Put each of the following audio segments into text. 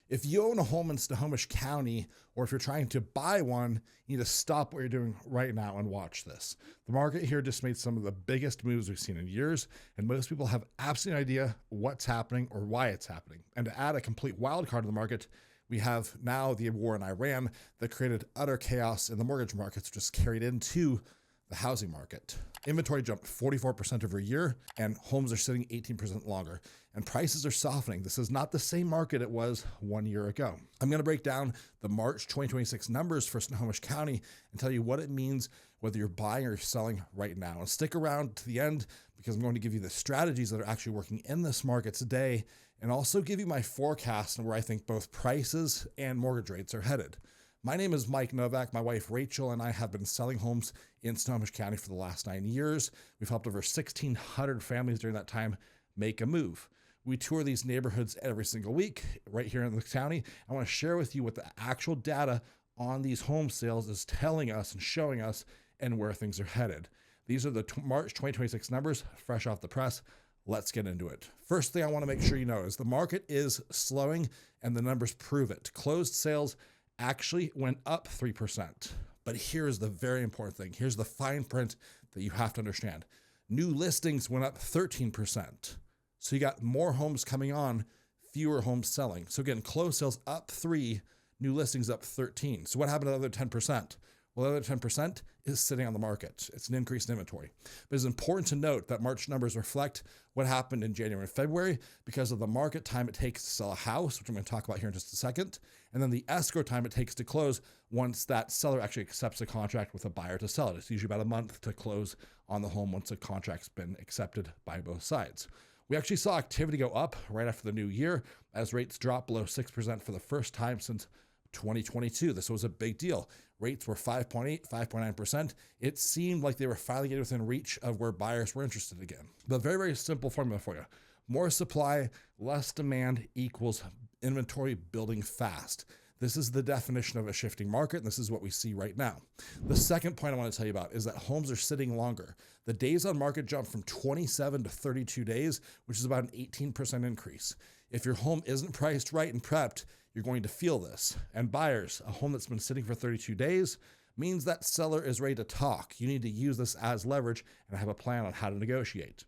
If you own a home in Snohomish County, or if you're trying to buy one, you need to stop what you're doing right now and watch this. The market here just made some of the biggest moves we've seen in years, and most people have absolutely no idea what's happening or why it's happening. And to add a complete wild card to the market, we have now the war in Iran that created utter chaos in the mortgage markets, just carried into the housing market. Inventory jumped 44% over a year, and homes are sitting 18% longer, and prices are softening. This is not the same market it was 1 year ago. I'm going to break down the March 2026 numbers for Snohomish County and tell you what it means whether you're buying or selling right now. And stick around to the end because I'm going to give you the strategies that are actually working in this market today, and also give you my forecast and where I think both prices and mortgage rates are headed. My name is Mike Novak. My wife Rachel and I have been selling homes in Snohomish County for the last 9 years. We've helped over 1,600 families during that time make a move. We tour these neighborhoods every single week right here in the county. I want to share with you what the actual data on these home sales is telling us and showing us and where things are headed. These are the March 2026 numbers, fresh off the press. Let's get into it. First thing I want to make sure you know is the market is slowing and the numbers prove it. Closed sales actually went up 3%. But here's the very important thing. Here's the fine print that you have to understand. New listings went up 13%. So you got more homes coming on, fewer homes selling. So again, closed sales up 3, new listings up 13. So what happened to the other 10%? Well, the other 10% is sitting on the market. It's an increase in inventory. But it's important to note that March numbers reflect what happened in January and February because of the market time it takes to sell a house, which I'm going to talk about here in just a second, and then the escrow time it takes to close once that seller actually accepts a contract with a buyer to sell it. It's usually about a month to close on the home once a contract's been accepted by both sides. We actually saw activity go up right after the new year as rates dropped below 6% for the first time since 2022. This was a big deal. Rates were 5.8, 5.9%. It seemed like they were finally getting within reach of where buyers were interested again. But very, very simple formula for you. More supply, less demand equals inventory building fast. This is the definition of a shifting market, and this is what we see right now. The second point I want to tell you about is that homes are sitting longer. The days on market jumped from 27 to 32 days, which is about an 18% increase. If your home isn't priced right and prepped, you're going to feel this. And buyers, a home that's been sitting for 32 days means that seller is ready to talk. You need to use this as leverage and have a plan on how to negotiate.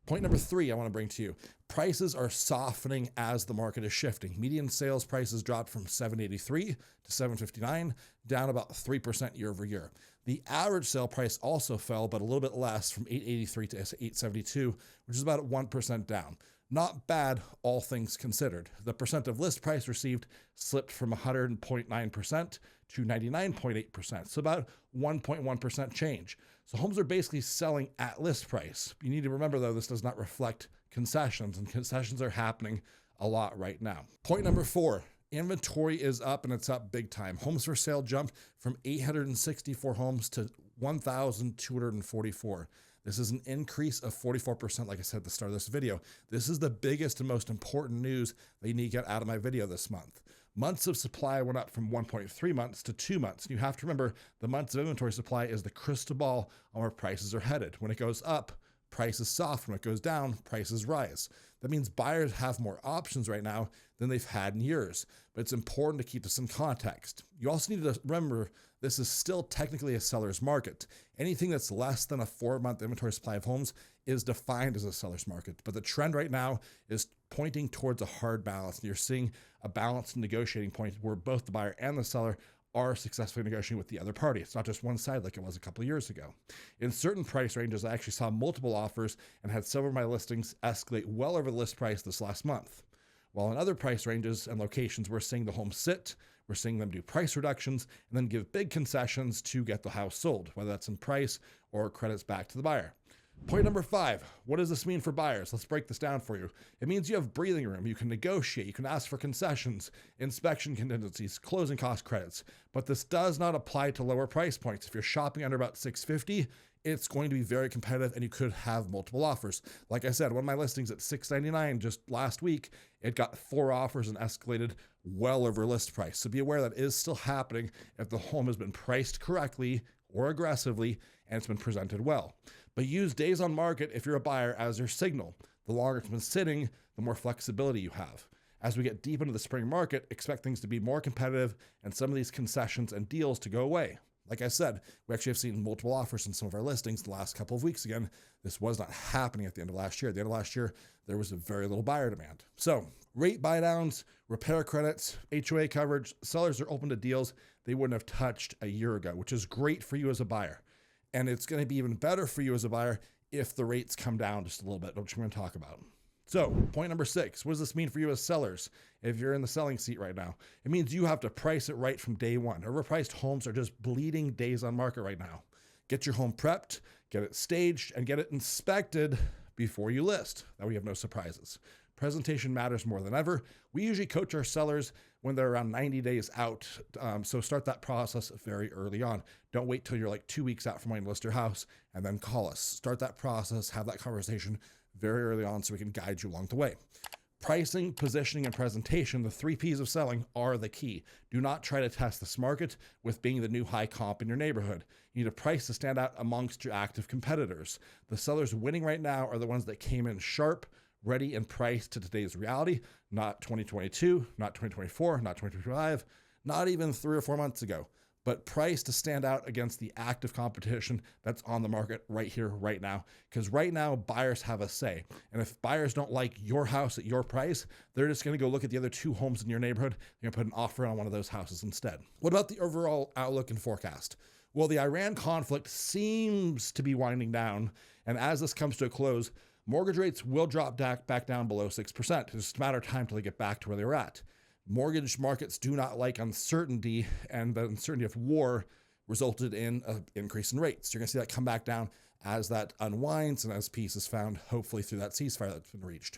Point number 3 I want to bring to you. Prices are softening as the market is shifting. Median sales prices dropped from $783 to $759, down about 3% year over year. The average sale price also fell, but a little bit less, from $883 to $872, which is about 1% down. Not bad, all things considered. The percent of list price received slipped from 100.9% to 99.8%, so about 1.1% change. So homes are basically selling at list price. You need to remember, though, this does not reflect concessions, and concessions are happening a lot right now. Point number 4, inventory is up, and it's up big time. Homes for sale jumped from 864 homes to 1,244. This is an increase of 44%, like I said at the start of this video. This is the biggest and most important news that you need to get out of my video this month. Months of supply went up from 1.3 months to 2 months. You have to remember the months of inventory supply is the crystal ball on where prices are headed. When it goes up, prices soften. When it goes down, prices rise. That means buyers have more options right now than they've had in years. But it's important to keep this in context. You also need to remember this is still technically a seller's market. Anything that's less than a 4-month inventory supply of homes is defined as a seller's market. But the trend right now is pointing towards a hard balance. And you're seeing a balanced negotiating point where both the buyer and the seller are successfully negotiating with the other party. It's not just one side like it was a couple of years ago. In certain price ranges, I actually saw multiple offers and had several of my listings escalate well over the list price this last month. While in other price ranges and locations, we're seeing the home sit, we're seeing them do price reductions, and then give big concessions to get the house sold, whether that's in price or credits back to the buyer. Point number 5, what does this mean for buyers? Let's break this down for you. It means you have breathing room. You can negotiate, you can ask for concessions, inspection contingencies, closing cost credits, but this does not apply to lower price points. If you're shopping under about $650, it's going to be very competitive and you could have multiple offers. Like I said, one of my listings at $699 just last week, it got 4 offers and escalated well over list price. So be aware that is still happening if the home has been priced correctly or aggressively and it's been presented well. But use days on market if you're a buyer as your signal. The longer it's been sitting, the more flexibility you have. As we get deep into the spring market, expect things to be more competitive and some of these concessions and deals to go away. Like I said, we actually have seen multiple offers in some of our listings in the last couple of weeks. Again, this was not happening at the end of last year. At the end of last year, there was a very little buyer demand. So rate buy downs, repair credits, HOA coverage, sellers are open to deals they wouldn't have touched a year ago, which is great for you as a buyer. And it's going to be even better for you as a buyer if the rates come down just a little bit, which we're going to talk about. So point number 6, what does this mean for you as sellers? If you're in the selling seat right now, it means you have to price it right from day one. Overpriced homes are just bleeding days on market right now. Get your home prepped, get it staged, and get it inspected before you list. That way you have no surprises. Presentation matters more than ever. We usually coach our sellers when they're around 90 days out. So start that process very early on. Don't wait till you're like 2 weeks out from wanting to list your house and then call us. Start that process, have that conversation very early on so we can guide you along the way. Pricing, positioning, and presentation, the 3 Ps of selling, are the key. Do not try to test this market with being the new high comp in your neighborhood. You need a price to stand out amongst your active competitors. The sellers winning right now are the ones that came in sharp, ready, and priced to today's reality, not 2022, not 2024, not 2025, not even 3 or 4 months ago, but priced to stand out against the active competition that's on the market right here, right now. Because right now, buyers have a say. And if buyers don't like your house at your price, they're just going to go look at the other 2 homes in your neighborhood. They're going to put an offer on one of those houses instead. What about the overall outlook and forecast? Well, the Iran conflict seems to be winding down. And as this comes to a close, mortgage rates will drop back down below 6%. It's just a matter of time till they get back to where they were at. Mortgage markets do not like uncertainty, and the uncertainty of war resulted in an increase in rates. You're going to see that come back down as that unwinds and as peace is found, hopefully through that ceasefire that's been reached.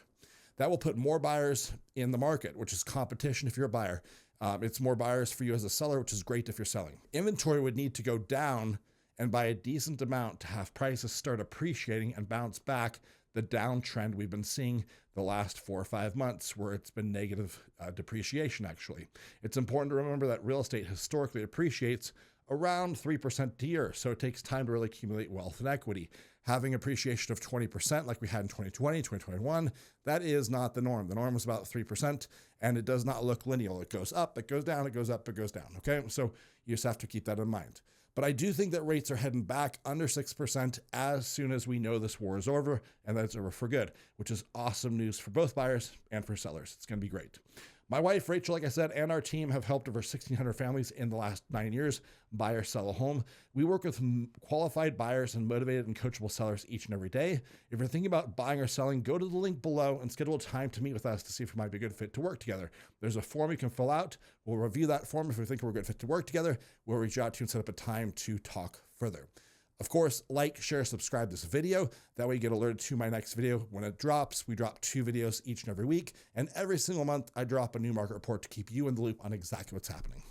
That will put more buyers in the market, which is competition if you're a buyer. It's more buyers for you as a seller, which is great if you're selling. Inventory would need to go down and by a decent amount to have prices start appreciating and bounce back the downtrend we've been seeing the last 4 or 5 months, where it's been negative depreciation, actually. It's important to remember that real estate historically appreciates around 3% a year, so it takes time to really accumulate wealth and equity. Having appreciation of 20% like we had in 2020, 2021, that is not the norm. The norm was about 3%, and it does not look linear. It goes up, it goes down, it goes up, it goes down, okay? So you just have to keep that in mind. But I do think that rates are heading back under 6% as soon as we know this war is over and that it's over for good, which is awesome news for both buyers and for sellers. It's going to be great. My wife, Rachel, like I said, and our team have helped over 1,600 families in the last 9 years buy or sell a home. We work with qualified buyers and motivated and coachable sellers each and every day. If you're thinking about buying or selling, go to the link below and schedule a time to meet with us to see if we might be a good fit to work together. There's a form you can fill out. We'll review that form. If we think we're a good fit to work together, we'll reach out to you and set up a time to talk further. Of course, like, share, subscribe this video. That way you get alerted to my next video when it drops. We drop 2 videos each and every week. And every single month, I drop a new market report to keep you in the loop on exactly what's happening.